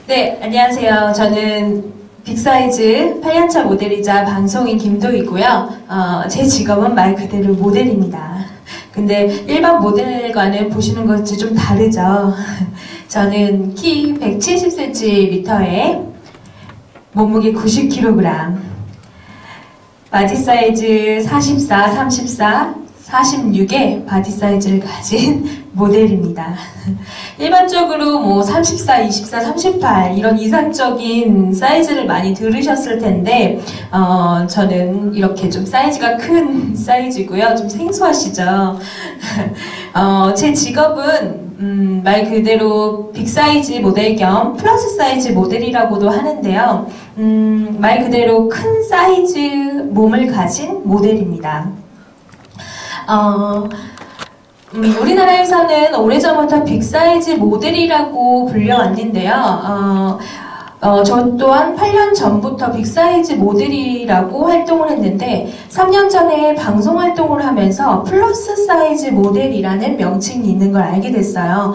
네, 안녕하세요. 저는 빅사이즈 8년차 모델이자 방송인 김도이고요. 제 직업은 말 그대로 모델입니다. 근데 일반 모델과는 보시는 것이 좀 다르죠. 저는 키 170cm에 몸무게 90kg, 바디 사이즈 44, 34, 46의 바디 사이즈를 가진 모델입니다. 일반적으로 뭐 34, 24, 38 이런 이상적인 사이즈를 많이 들으셨을 텐데 저는 이렇게 좀 사이즈가 큰 사이즈고요. 좀 생소하시죠? 제 직업은 말 그대로 빅사이즈 모델 겸 플러스 사이즈 모델이라고도 하는데요. 말 그대로 큰 사이즈 몸을 가진 모델입니다. 우리나라에서는 오래전부터 빅사이즈 모델이라고 불려왔는데요. 저 또한 8년 전부터 빅사이즈 모델이라고 활동을 했는데 3년 전에 방송 활동을 하면서 플러스 사이즈 모델이라는 명칭이 있는 걸 알게 됐어요.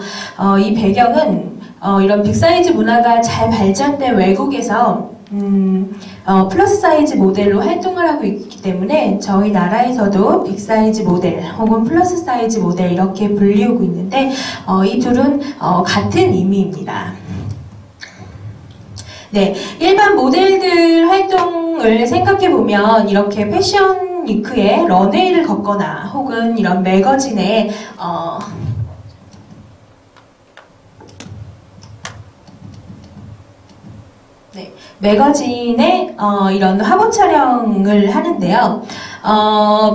이 배경은 이런 빅사이즈 문화가 잘 발전된 외국에서 플러스 사이즈 모델로 활동을 하고 있기 때문에 저희 나라에서도 빅사이즈 모델 혹은 플러스 사이즈 모델 이렇게 불리우고 있는데 이 둘은 같은 의미입니다. 네, 일반 모델들 활동을 생각해보면 이렇게 패션 위크에 런웨이를 걷거나 혹은 이런 매거진에 매거진에 이런 화보 촬영을 하는데요.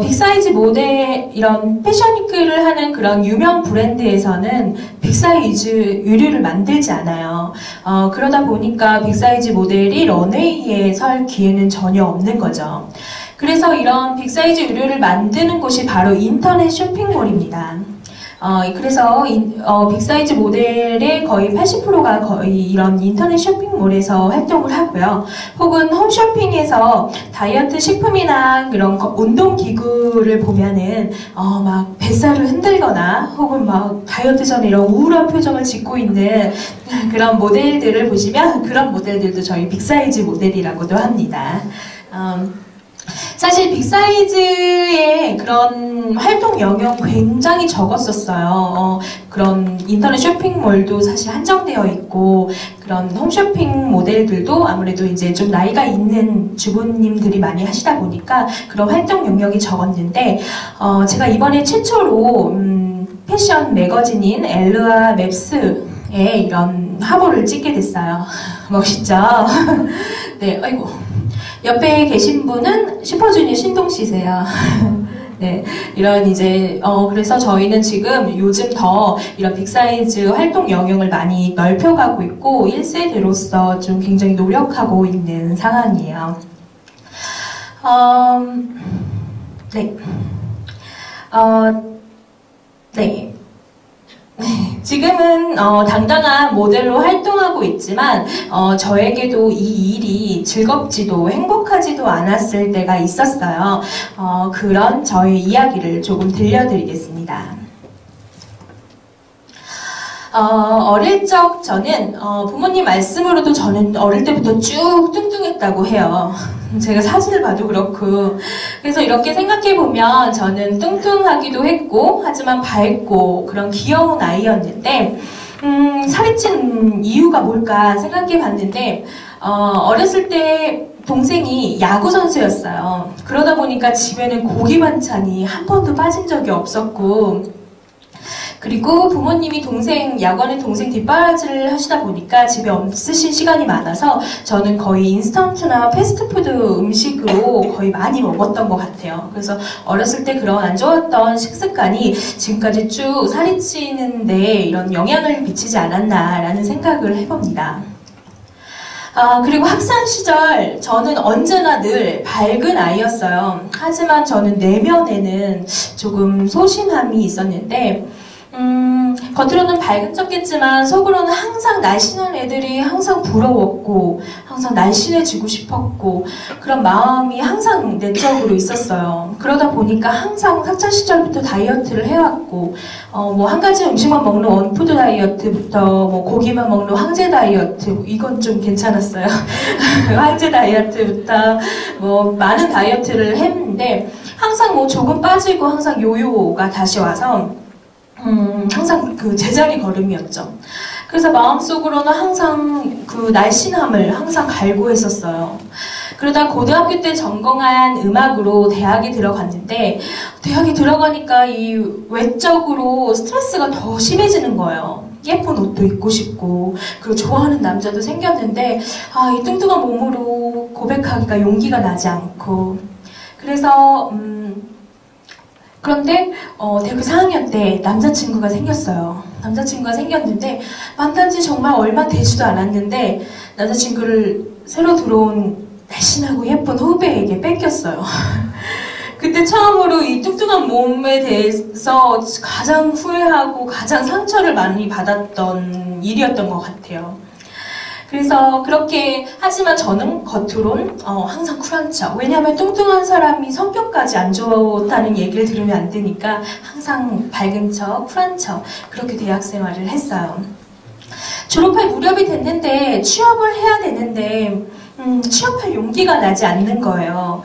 빅사이즈 모델 이런 패션위크를 하는 그런 유명 브랜드에서는 빅사이즈 의류를 만들지 않아요. 그러다 보니까 빅사이즈 모델이 런웨이에 설 기회는 전혀 없는 거죠. 그래서 이런 빅사이즈 의류를 만드는 곳이 바로 인터넷 쇼핑몰입니다. 그래서 빅사이즈 모델의 거의 80%가 거의 이런 인터넷 쇼핑몰에서 활동을 하고요. 혹은 홈쇼핑에서 다이어트 식품이나 그런 운동기구를 보면은 막 뱃살을 흔들거나 혹은 막 다이어트 전에 이런 우울한 표정을 짓고 있는 그런 모델들을 보시면 그런 모델들도 저희 빅사이즈 모델이라고도 합니다. 사실 빅사이즈의 그런 활동 영역 굉장히 적었었어요. 그런 인터넷 쇼핑몰도 사실 한정되어 있고 그런 홈쇼핑 모델들도 아무래도 이제 좀 나이가 있는 주부님들이 많이 하시다 보니까 그런 활동 영역이 적었는데 제가 이번에 최초로 패션 매거진인 엘르와 맵스에 이런 화보를 찍게 됐어요. 멋있죠? 네, 아이고. 옆에 계신 분은 슈퍼주니어 신동씨세요. 네, 이런 이제 그래서 저희는 지금 요즘 더 이런 빅사이즈 활동 영역을 많이 넓혀가고 있고 1세대로서 좀 굉장히 노력하고 있는 상황이에요. 네. 네. 지금은 당당한 모델로 활동하고 있지만 저에게도 이 일이 즐겁지도 행복하지도 않았을 때가 있었어요. 그런 저의 이야기를 조금 들려드리겠습니다. 어릴 적 저는 부모님 말씀으로도 저는 어릴 때부터 쭉 뚱뚱했다고 해요. 제가 사진을 봐도 그렇고 그래서 이렇게 생각해보면 저는 뚱뚱하기도 했고 하지만 밝고 그런 귀여운 아이였는데 살이 찐 이유가 뭘까 생각해봤는데 어렸을 때 동생이 야구선수였어요. 그러다 보니까 집에는 고기 반찬이 한 번도 빠진 적이 없었고 그리고 부모님이 야구하는 동생 뒷바라지를 하시다 보니까 집에 없으신 시간이 많아서 저는 거의 인스턴트나 패스트푸드 음식으로 거의 많이 먹었던 것 같아요. 그래서 어렸을 때 그런 안 좋았던 식습관이 지금까지 쭉 살이 찌는데 이런 영향을 미치지 않았나라는 생각을 해봅니다. 그리고 학창 시절 저는 언제나 늘 밝은 아이였어요. 하지만 저는 내면에는 조금 소심함이 있었는데 겉으로는 밝은 척했지만 속으로는 항상 날씬한 애들이 항상 부러웠고 항상 날씬해지고 싶었고 그런 마음이 항상 내적으로 있었어요. 그러다 보니까 항상 학창 시절부터 다이어트를 해왔고 뭐 한 가지 음식만 먹는 원푸드 다이어트부터 뭐 고기만 먹는 황제 다이어트 이건 좀 괜찮았어요. 황제 다이어트부터 뭐 많은 다이어트를 했는데 항상 뭐 조금 빠지고 항상 요요가 다시 와서 항상 그 제자리 걸음이었죠. 그래서 마음속으로는 항상 그 날씬함을 항상 갈구했었어요. 그러다 고등학교 때 전공한 음악으로 대학에 들어갔는데 대학에 들어가니까 이 외적으로 스트레스가 더 심해지는 거예요. 예쁜 옷도 입고 싶고 그리고 좋아하는 남자도 생겼는데 이 뚱뚱한 몸으로 고백하기가 용기가 나지 않고 그래서 그런데 대학교 4학년 때 남자친구가 생겼어요. 남자친구가 생겼는데 만난 지 정말 얼마 되지도 않았는데 남자친구를 새로 들어온 날씬하고 예쁜 후배에게 뺏겼어요. 그때 처음으로 이 뚱뚱한 몸에 대해서 가장 후회하고 가장 상처를 많이 받았던 일이었던 것 같아요. 그래서 그렇게 하지만 저는 겉으론 항상 쿨한 척. 왜냐하면 뚱뚱한 사람이 성격까지 안 좋다는 얘기를 들으면 안 되니까 항상 밝은 척, 쿨한 척 그렇게 대학 생활을 했어요. 졸업할 무렵이 됐는데 취업을 해야 되는데 취업할 용기가 나지 않는 거예요.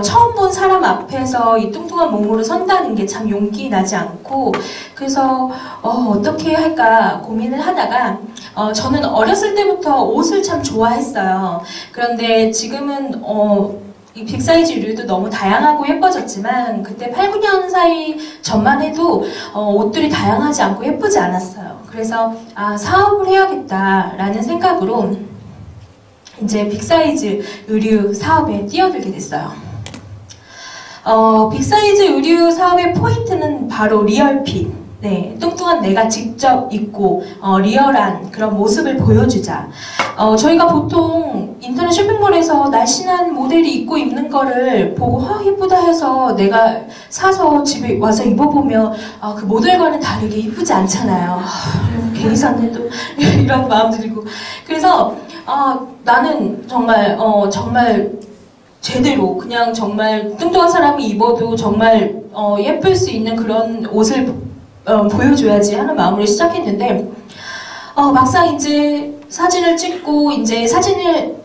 처음 본 사람 앞에서 이 뚱뚱한 몸으로 선다는 게 참 용기 나지 않고 그래서 어떻게 할까 고민을 하다가 저는 어렸을 때부터 옷을 참 좋아했어요. 그런데 지금은 이 빅사이즈 의류도 너무 다양하고 예뻐졌지만 그때 8, 9년 사이 전만 해도 옷들이 다양하지 않고 예쁘지 않았어요. 그래서 사업을 해야겠다라는 생각으로 이제 빅사이즈 의류 사업에 뛰어들게 됐어요. 빅사이즈 의류 사업의 포인트는 바로 리얼핏. 네, 뚱뚱한 내가 직접 입고 리얼한 그런 모습을 보여주자. 저희가 보통 인터넷 쇼핑몰에서 날씬한 모델이 입고 입는 거를 보고 예쁘다 해서 내가 사서 집에 와서 입어보면 그 모델과는 다르게 이쁘지 않잖아요. 괜히 샀네도 이런 마음 들고 그래서 나는 정말 정말 제대로 그냥 정말 뚱뚱한 사람이 입어도 정말 예쁠 수 있는 그런 옷을 보여줘야지 하는 마음으로 시작했는데 막상 이제 사진을 찍고 이제 사진을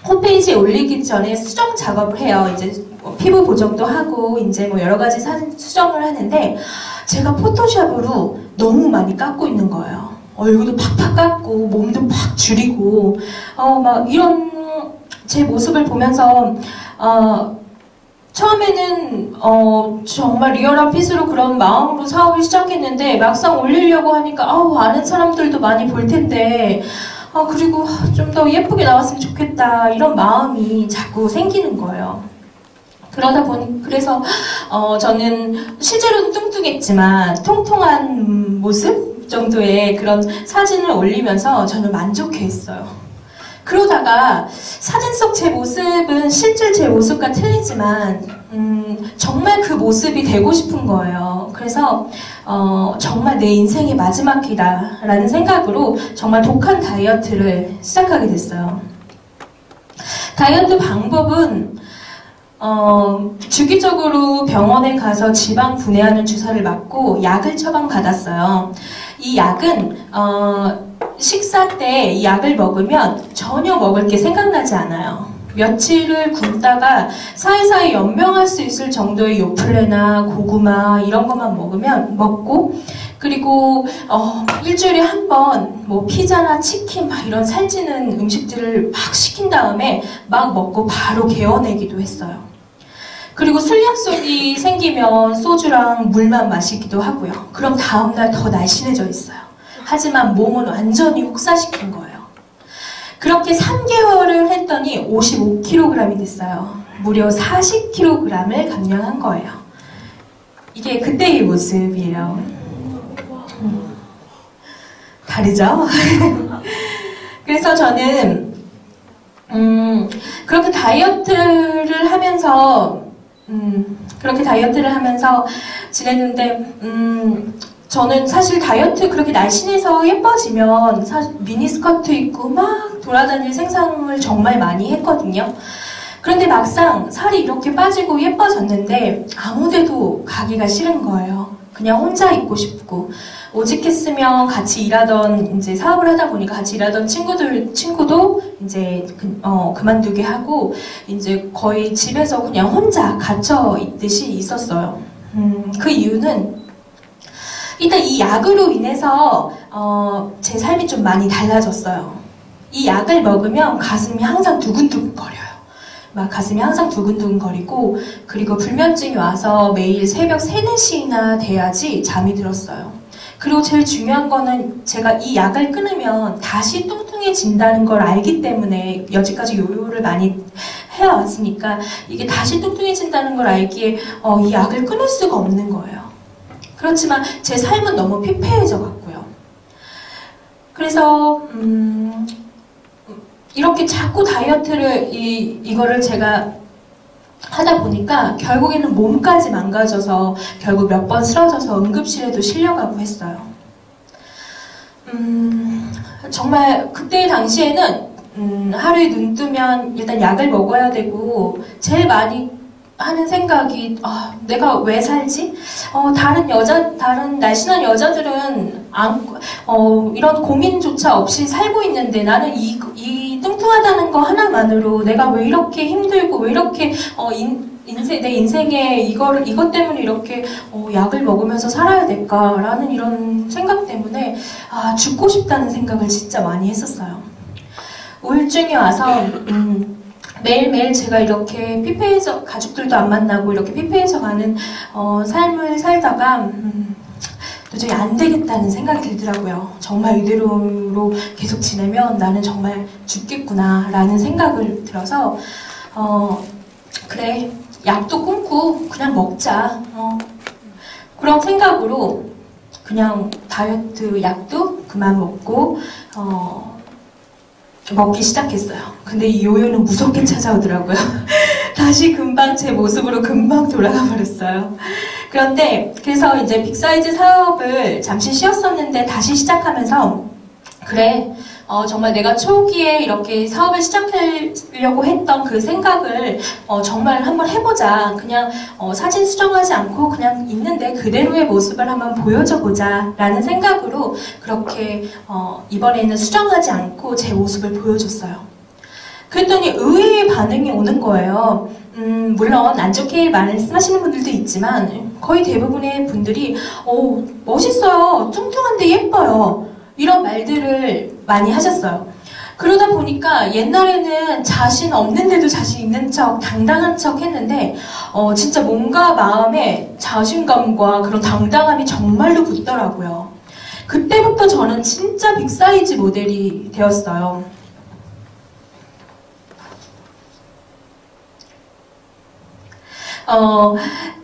홈페이지에 올리기 전에 수정 작업을 해요. 이제 피부 보정도 하고 이제 뭐 여러 가지 사진 수정을 하는데 제가 포토샵으로 너무 많이 깎고 있는 거예요. 얼굴도 팍팍 깎고 몸도 팍 줄이고 막 이런 제 모습을 보면서 처음에는 정말 리얼한 핏으로 그런 마음으로 사업을 시작했는데 막상 올리려고 하니까 아는 사람들도 많이 볼 텐데 그리고 좀 더 예쁘게 나왔으면 좋겠다 이런 마음이 자꾸 생기는 거예요. 그러다 보니 그래서 저는 실제로는 뚱뚱했지만 통통한 모습 정도의 그런 사진을 올리면서 저는 만족해했어요. 그러다가 사진 속 제 모습은 실제 제 모습과 틀리지만 정말 그 모습이 되고 싶은 거예요. 그래서 정말 내 인생의 마지막 기다 라는 생각으로 정말 독한 다이어트를 시작하게 됐어요. 다이어트 방법은 주기적으로 병원에 가서 지방 분해하는 주사를 맞고 약을 처방받았어요. 이 약은 식사 때 이 약을 먹으면 전혀 먹을 게 생각나지 않아요. 며칠을 굶다가 사이사이 연명할 수 있을 정도의 요플레나 고구마 이런 것만 먹고 그리고 일주일에 한 번 뭐 피자나 치킨 막 이런 살찌는 음식들을 막 시킨 다음에 막 먹고 바로 개워내기도 했어요. 그리고 술 약속이 생기면 소주랑 물만 마시기도 하고요. 그럼 다음날 더 날씬해져 있어요. 하지만 몸은 완전히 혹사시킨 거예요. 그렇게 3개월을 했더니 55kg이 됐어요. 무려 40kg을 감량한 거예요. 이게 그때의 모습이에요. 다르죠? 그래서 저는 그렇게 다이어트를 하면서 지냈는데 저는 사실 다이어트 그렇게 날씬해서 예뻐지면 사실 미니스커트 입고 막 돌아다닐 생각을 정말 많이 했거든요. 그런데 막상 살이 이렇게 빠지고 예뻐졌는데 아무데도 가기가 싫은 거예요. 그냥 혼자 있고 싶고, 오직했으면 같이 일하던, 이제 사업을 하다 보니까 같이 일하던 친구도 이제 그만두게 하고, 이제 거의 집에서 그냥 혼자 갇혀 있듯이 있었어요. 그 이유는 일단 이 약으로 인해서 제 삶이 좀 많이 달라졌어요. 이 약을 먹으면 가슴이 항상 두근두근거려요. 막 가슴이 항상 두근두근거리고, 그리고 불면증이 와서 매일 새벽 3, 4시나 돼야지 잠이 들었어요. 그리고 제일 중요한 거는 제가 이 약을 끊으면 다시 뚱뚱해진다는 걸 알기 때문에, 여지까지 요요를 많이 해왔으니까 이게 다시 뚱뚱해진다는 걸 알기에 이 약을 끊을 수가 없는 거예요. 그렇지만 제 삶은 너무 피폐해져 갔고요. 그래서 이렇게 자꾸 다이어트를 이거를 제가 하다 보니까 결국에는 몸까지 망가져서 결국 몇 번 쓰러져서 응급실에도 실려가고 했어요. 정말 그때 당시에는 하루에 눈 뜨면 일단 약을 먹어야 되고, 제일 많이 하는 생각이 내가 왜 살지? 다른 날씬한 여자들은 이런 고민조차 없이 살고 있는데 나는 이 뚱뚱하다는 거 하나만으로 내가 왜 이렇게 힘들고 왜 이렇게 내 인생에 이것 때문에 이렇게 약을 먹으면서 살아야 될까라는 이런 생각 때문에 죽고 싶다는 생각을 진짜 많이 했었어요. 우울증이 와서 매일매일 제가 이렇게 피폐해져, 가족들도 안 만나고 이렇게 피폐해져 가는 삶을 살다가 도저히 안 되겠다는 생각이 들더라고요. 정말 이대로 계속 지내면 나는 정말 죽겠구나 라는 생각을 들어서 그래, 약도 끊고 그냥 먹자, 그런 생각으로 그냥 다이어트 약도 그만 먹고 먹기 시작했어요. 근데 이 요요는 무섭게 찾아오더라고요. 다시 금방 제 모습으로 금방 돌아가 버렸어요. 그런데 그래서 이제 빅사이즈 사업을 잠시 쉬었었는데 다시 시작하면서 그래, 정말 내가 초기에 이렇게 사업을 시작하려고 했던 그 생각을 정말 한번 해보자. 그냥 사진 수정하지 않고 그냥 있는데 그대로의 모습을 한번 보여줘 보자 라는 생각으로 그렇게 이번에는 수정하지 않고 제 모습을 보여줬어요. 그랬더니 의외의 반응이 오는 거예요. 물론 안 좋게 말씀하시는 분들도 있지만 거의 대부분의 분들이 멋있어요, 뚱뚱한데 예뻐요, 이런 말들을 많이 하셨어요. 그러다 보니까 옛날에는 자신 없는데도 자신 있는 척, 당당한 척 했는데 진짜 몸과 마음에 자신감과 그런 당당함이 정말로 붙더라고요. 그때부터 저는 진짜 빅사이즈 모델이 되었어요.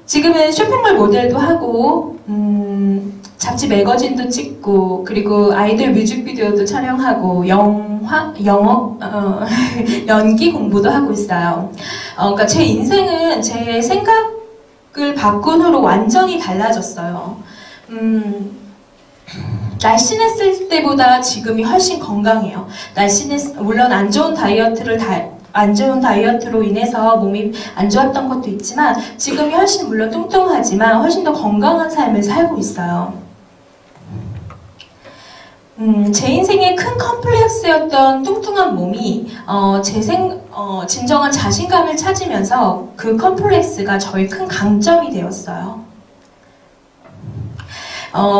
지금은 쇼핑몰 모델도 하고 잡지 매거진도 찍고, 그리고 아이돌 뮤직비디오도 촬영하고, 연기 공부도 하고 있어요. 그러니까 제 인생은 제 생각을 바꾼 후로 완전히 달라졌어요. 날씬했을 때보다 지금이 훨씬 건강해요. 물론 안 좋은 다이어트로 인해서 몸이 안 좋았던 것도 있지만 지금이 훨씬, 물론 뚱뚱하지만 훨씬 더 건강한 삶을 살고 있어요. 제 인생의 큰 컴플렉스였던 뚱뚱한 몸이 진정한 자신감을 찾으면서 그 컴플렉스가 저의 큰 강점이 되었어요.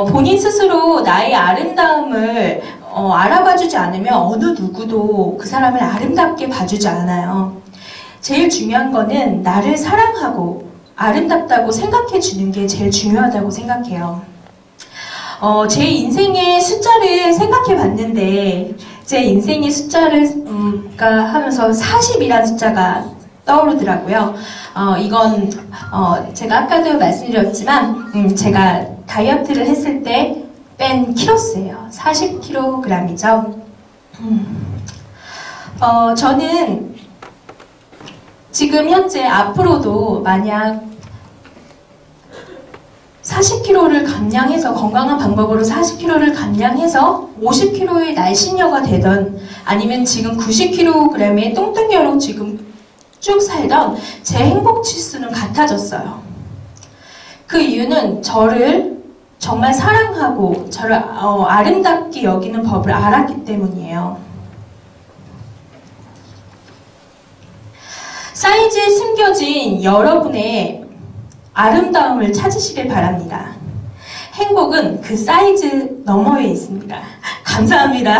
본인 스스로 나의 아름다움을 알아봐주지 않으면 어느 누구도 그 사람을 아름답게 봐주지 않아요. 제일 중요한 거는 나를 사랑하고 아름답다고 생각해주는 게 제일 중요하다고 생각해요. 제 인생의 숫자를 생각해봤는데 제 인생의 숫자를 하면서 40이라는 숫자가 떠오르더라고요. 이건 제가 아까도 말씀드렸지만 제가 다이어트를 했을 때 뺀 키로수예요. 40kg이죠. 저는 지금 현재 앞으로도 만약 40kg를 감량해서 건강한 방법으로 40kg를 감량해서 50kg의 날씬녀가 되던 아니면 지금 90kg의 뚱뚱녀로 지금 쭉 살던 제 행복 지수는 같아졌어요. 그 이유는 저를 정말 사랑하고 저를 아름답게 여기는 법을 알았기 때문이에요. 사이즈에 숨겨진 여러분의 아름다움을 찾으시길 바랍니다. 행복은 그 사이즈 너머에 있습니다. 감사합니다.